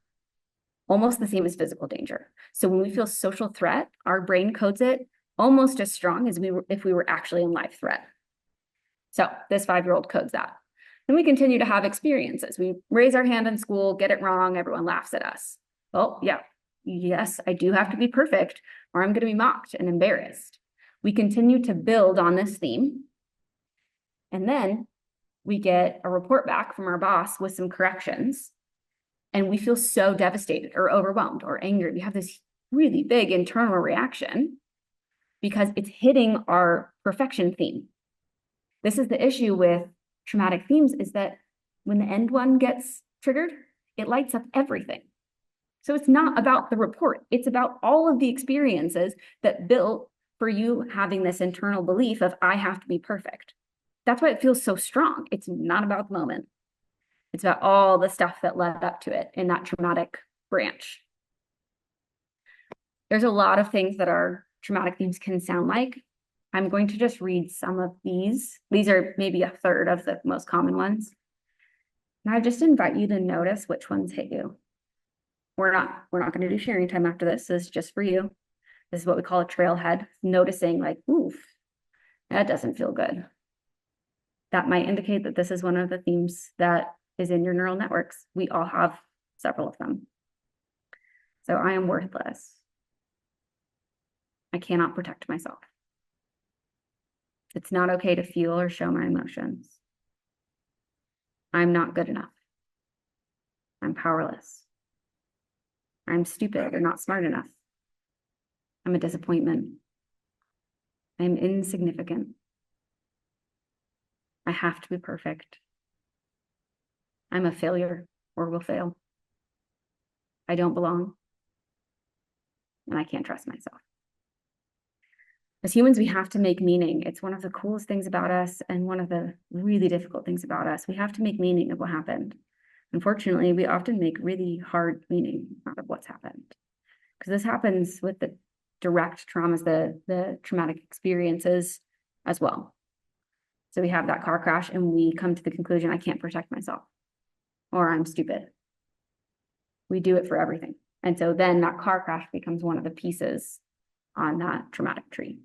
almost the same as physical danger. So when we feel social threat, our brain codes it almost as strong as if we were actually in live threat. So this 5-year-old codes that. Then we continue to have experiences. We raise our hand in school, get it wrong, everyone laughs at us. Well, yeah, yes, I do have to be perfect or I'm going to be mocked and embarrassed. We continue to build on this theme. And then we get a report back from our boss with some corrections. And we feel so devastated or overwhelmed or angry. We have this really big internal reaction because it's hitting our perfection theme. This is the issue with traumatic themes, is that when the end one gets triggered, it lights up everything. So it's not about the report. It's about all of the experiences that built for you having this internal belief of I have to be perfect. That's why it feels so strong. It's not about the moment. It's about all the stuff that led up to it in that traumatic branch. There's a lot of things that our traumatic themes can sound like. I'm going to just read some of these. These are maybe a third of the most common ones. And I just invite you to notice which ones hit you. We're not going to do sharing time after this. This is just for you. This is what we call a trailhead, noticing like, oof, that doesn't feel good. That might indicate that this is one of the themes that is in your neural networks. We all have several of them. So I am worthless. I cannot protect myself. It's not okay to feel or show my emotions. I'm not good enough. I'm powerless. I'm stupid or not smart enough. I'm a disappointment. I'm insignificant. I have to be perfect. I'm a failure or will fail. I don't belong. And I can't trust myself. As humans, we have to make meaning. It's one of the coolest things about us and one of the really difficult things about us. We have to make meaning of what happened. Unfortunately, we often make really hard meaning out of what's happened. Because this happens with the direct traumas, the traumatic experiences as well. So we have that car crash and we come to the conclusion, I can't protect myself, or I'm stupid. We do it for everything. And so then that car crash becomes one of the pieces on that traumatic tree.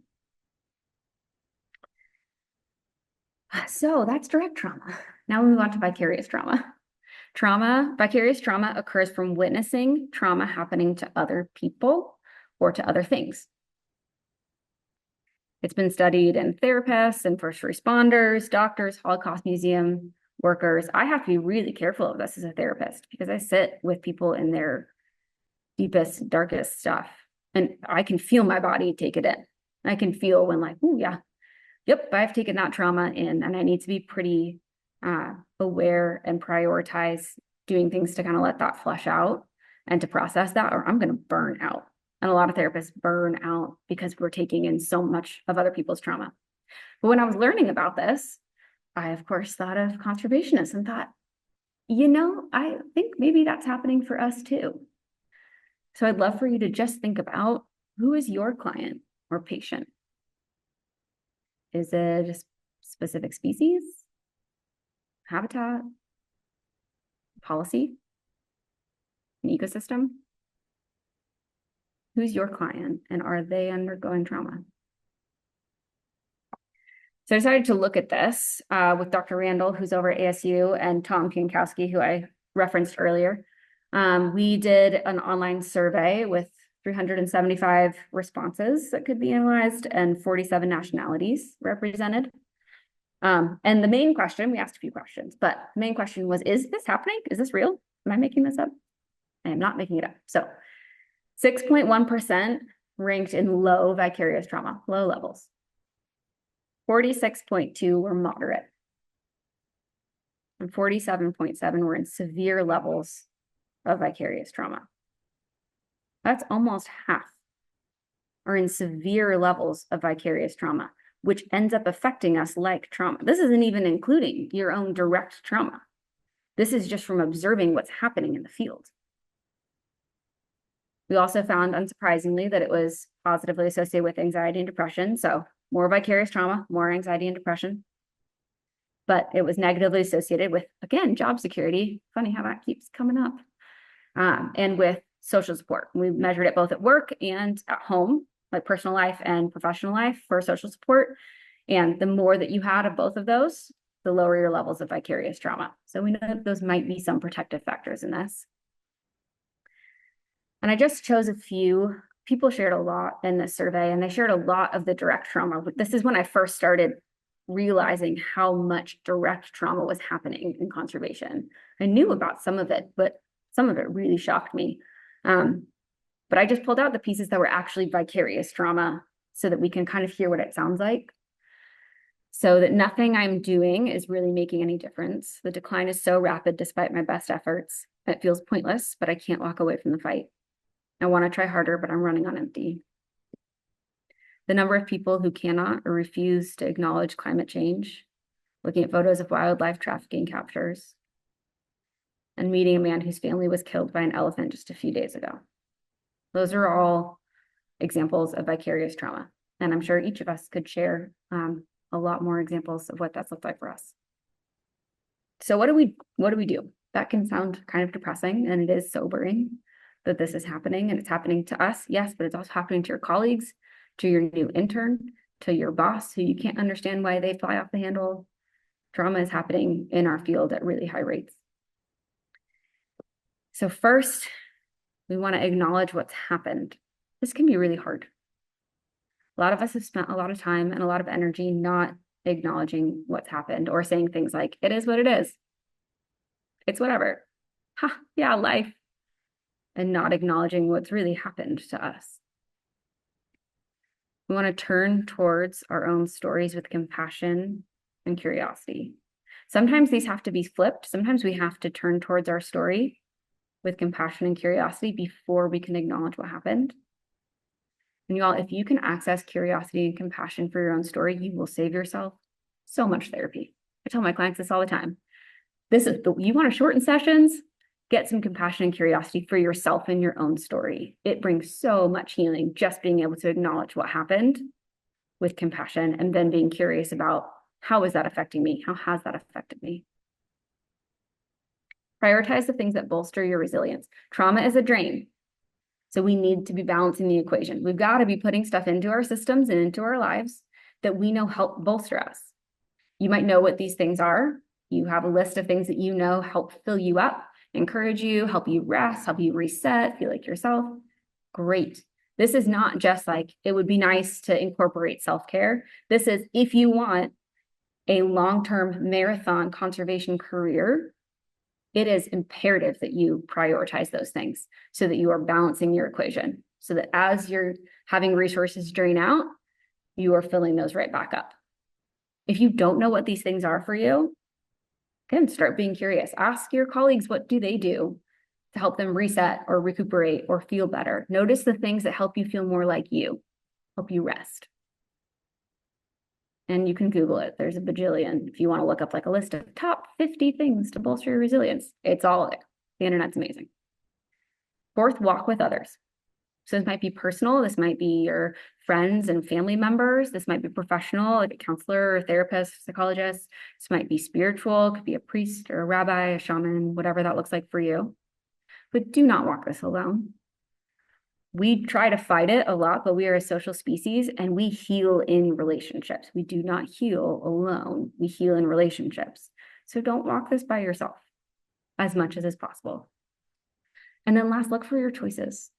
So that's direct trauma. Now we move on to vicarious trauma. Vicarious trauma occurs from witnessing trauma happening to other people or to other things. It's been studied in therapists and first responders, doctors, Holocaust Museum workers. I have to be really careful of this as a therapist because I sit with people in their deepest, darkest stuff, and I can feel my body take it in. I can feel when like, oh yeah, yep, I've taken that trauma in, and I need to be pretty aware and prioritize doing things to kind of let that flush out and to process that, or I'm going to burn out. And a lot of therapists burn out because we're taking in so much of other people's trauma. But when I was learning about this, I, of course, thought of conservationists and thought, you know, I think maybe that's happening for us too. So I'd love for you to just think about, who is your client or patient? Is it a specific species, habitat, policy, an ecosystem? Who's your client and are they undergoing trauma? So I decided to look at this with Dr. Randall, who's over at ASU, and Tom Kinkowski, who I referenced earlier. We did an online survey with 375 responses that could be analyzed and 47 nationalities represented. And the main question, we asked a few questions, but the main question was, is this happening? Is this real? Am I making this up? I am not making it up. So 6.1% ranked in low vicarious trauma, low levels. 46.2 were moderate. And 47.7 were in severe levels of vicarious trauma. That's almost half are in severe levels of vicarious trauma, which ends up affecting us like trauma. This isn't even including your own direct trauma. This is just from observing what's happening in the field. We also found, unsurprisingly, that it was positively associated with anxiety and depression. So more vicarious trauma, more anxiety and depression. But it was negatively associated with, again, job security. Funny how that keeps coming up. And with social support. We measured it both at work and at home, like personal life and professional life for social support. And the more that you had of both of those, the lower your levels of vicarious trauma. So we know that those might be some protective factors in this. And I just chose a few. People shared a lot in this survey, and they shared a lot of the direct trauma. This is when I first started realizing how much direct trauma was happening in conservation. I knew about some of it, but some of it really shocked me. But I just pulled out the pieces that were actually vicarious trauma so that we can kind of hear what it sounds like. So that nothing I'm doing is really making any difference. The decline is so rapid despite my best efforts. It feels pointless, but I can't walk away from the fight. I want to try harder, but I'm running on empty. The number of people who cannot or refuse to acknowledge climate change, looking at photos of wildlife trafficking captures, and meeting a man whose family was killed by an elephant just a few days ago. Those are all examples of vicarious trauma. And I'm sure each of us could share a lot more examples of what that's looked like for us. So what do we do? That can sound kind of depressing, and it is sobering that this is happening, and it's happening to us, yes, but it's also happening to your colleagues, to your new intern, to your boss who you can't understand why they fly off the handle. Trauma is happening in our field at really high rates. So first, we want to acknowledge what's happened. This can be really hard. A lot of us have spent a lot of time and a lot of energy not acknowledging what's happened or saying things like, it is what it is. It's whatever. Ha, yeah, life. And not acknowledging what's really happened to us. We want to turn towards our own stories with compassion and curiosity. Sometimes these have to be flipped. Sometimes we have to turn towards our story with compassion and curiosity before we can acknowledge what happened. And y'all, if you can access curiosity and compassion for your own story, you will save yourself so much therapy. I tell my clients this all the time. You want to shorten sessions? Get some compassion and curiosity for yourself and your own story. It brings so much healing just being able to acknowledge what happened with compassion and then being curious about how is that affecting me? How has that affected me? Prioritize the things that bolster your resilience. Trauma is a drain. So we need to be balancing the equation. We've got to be putting stuff into our systems and into our lives that we know help bolster us. You might know what these things are. You have a list of things that you know help fill you up, encourage you, help you rest, help you reset, feel like yourself. Great. This is not just like, it would be nice to incorporate self-care. This is if you want a long-term marathon conservation career, it is imperative that you prioritize those things so that you are balancing your equation, so that as you're having resources drain out, you are filling those right back up. If you don't know what these things are for you, again, start being curious. Ask your colleagues, what do they do to help them reset or recuperate or feel better? Notice the things that help you feel more like you, help you rest. And you can Google it. There's a bajillion. If you want to look up like a list of top 50 things to bolster your resilience, it's all there. The internet's amazing. Fourth, walk with others. So this might be personal. This might be your friends and family members. This might be professional, like a counselor or therapist, psychologist. This might be spiritual. It could be a priest or a rabbi, a shaman, whatever that looks like for you. But do not walk this alone. We try to fight it a lot, but we are a social species and we heal in relationships. We do not heal alone. We heal in relationships. So don't walk this by yourself as much as is possible. And then last, look for your choices.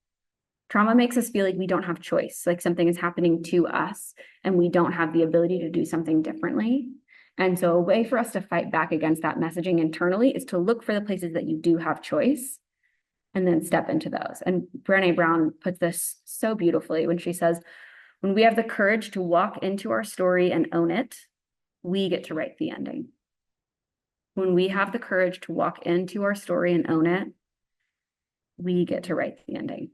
Trauma makes us feel like we don't have choice, like something is happening to us and we don't have the ability to do something differently. And so a way for us to fight back against that messaging internally is to look for the places that you do have choice and then step into those. And Brené Brown puts this so beautifully when she says, when we have the courage to walk into our story and own it, we get to write the ending. When we have the courage to walk into our story and own it, we get to write the ending.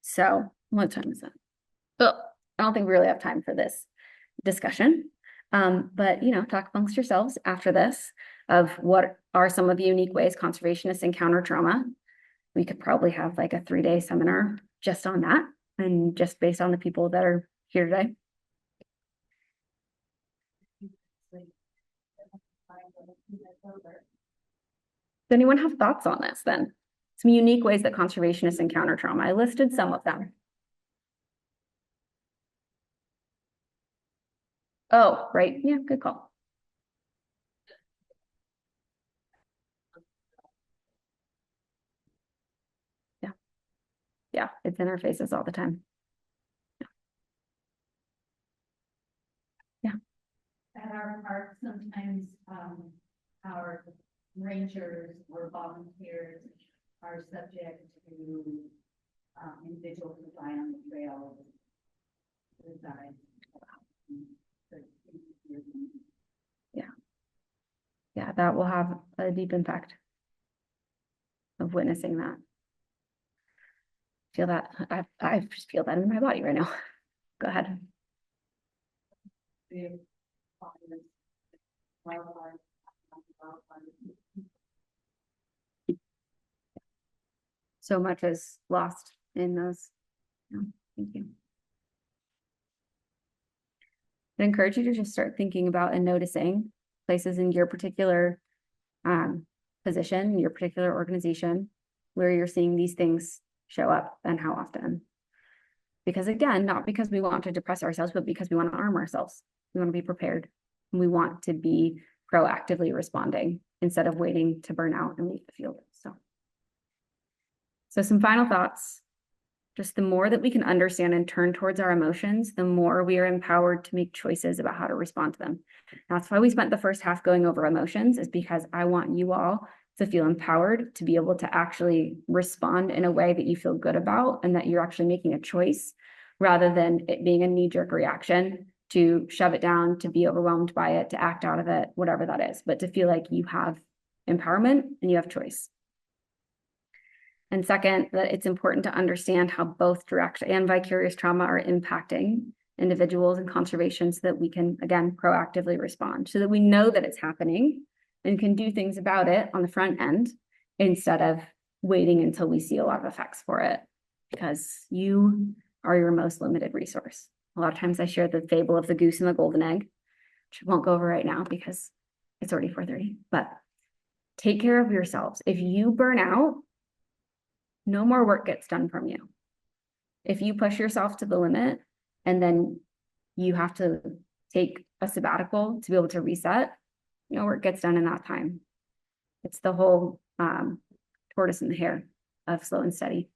So what time is that? Oh, I don't think we really have time for this discussion. But talk amongst yourselves after this. of what are some of the unique ways conservationists encounter trauma. We could probably have like a 3-day seminar just on that and just based on the people that are here today. Does anyone have thoughts on this then? Some unique ways that conservationists encounter trauma. I listed some of them. Oh, right. Yeah, good call. Yeah. Yeah, it's in our faces all the time. Yeah. At our park, sometimes, our rangers or volunteers are subject to, individuals who die on the trail. Suicide. Yeah, that will have a deep impact of witnessing that. Feel that. I just feel that in my body right now. Go ahead. So much is lost in those. Yeah, thank you. I encourage you to just start thinking about and noticing places in your particular position, your particular organization, where you're seeing these things show up and how often. Because again, not because we want to depress ourselves, but because we want to arm ourselves. We want to be prepared. And we want to be proactively responding instead of waiting to burn out and leave the field. So some final thoughts. Just the more that we can understand and turn towards our emotions, the more we are empowered to make choices about how to respond to them. That's why we spent the first half going over emotions, is because I want you all to feel empowered to be able to actually respond in a way that you feel good about and that you're actually making a choice rather than it being a knee-jerk reaction to shove it down, to be overwhelmed by it, to act out of it, whatever that is, but to feel like you have empowerment and you have choice. And second, that it's important to understand how both direct and vicarious trauma are impacting individuals and conservation so that we can, again, proactively respond, so that we know that it's happening and can do things about it on the front end instead of waiting until we see a lot of effects for it, because you are your most limited resource. A lot of times I share the fable of the goose and the golden egg, which I won't go over right now because it's already 4:30, but take care of yourselves. If you burn out, no more work gets done from you. If you push yourself to the limit and then you have to take a sabbatical to be able to reset, no work gets done in that time. It's the whole tortoise and the hare of slow and steady.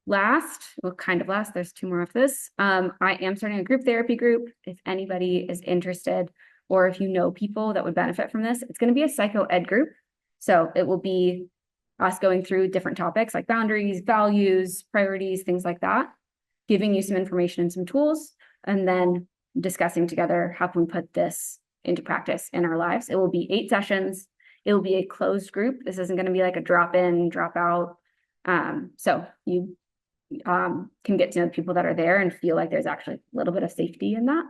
Last, well, kind of last, there's 2 more of this. I am starting a group therapy group. If anybody is interested, or if you know people that would benefit from this, it's going to be a psycho ed group. So it will be us going through different topics like boundaries, values, priorities, things like that, giving you some information and some tools, and then discussing together how can we put this into practice in our lives. It will be 8 sessions. It will be a closed group. This isn't going to be like a drop in, drop out. So you can get to know the people that are there and feel like there's actually a little bit of safety in that.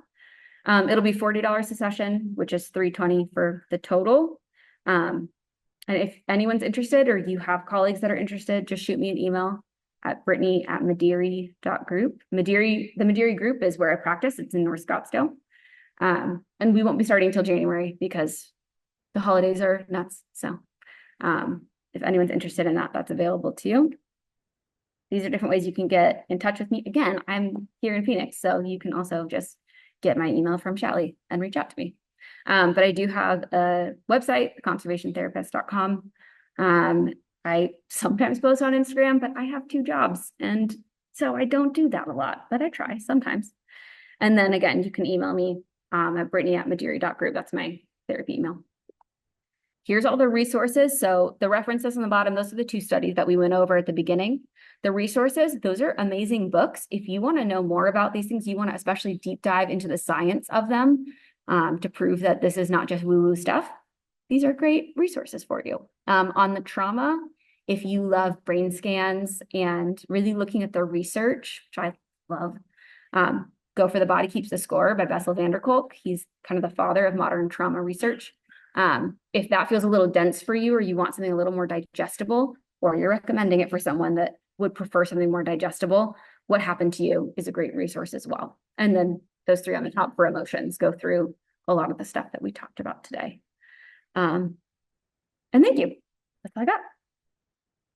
It'll be $40 a session, which is $320 for the total. And if anyone's interested or you have colleagues that are interested, just shoot me an email at brittany@mederi.group. The Mederi group is where I practice. It's in North Scottsdale. And we won't be starting until January because the holidays are nuts. So if anyone's interested in that, that's available to you. These are different ways you can get in touch with me. Again, I'm here in Phoenix, so you can also just get my email from Shally and reach out to me. But I do have a website, conservationtherapist.com. I sometimes post on Instagram, but I have 2 jobs. And so I don't do that a lot, but I try sometimes. And then again, you can email me at brittany@mederi.group. That's my therapy email. Here's all the resources. So the references on the bottom, those are the 2 studies that we went over at the beginning. The resources, those are amazing books. If you want to know more about these things, you want to especially deep dive into the science of them, to prove that this is not just woo-woo stuff. These are great resources for you. On the trauma, if you love brain scans and really looking at the research, which I love, go for the Body Keeps the Score by Bessel van der Kolk. He's kind of the father of modern trauma research. If that feels a little dense for you, or you want something a little more digestible, or you're recommending it for someone that would prefer something more digestible, What Happened to You is a great resource as well. And then those three on the top for emotions go through a lot of the stuff that we talked about today. And thank you. That's all I got.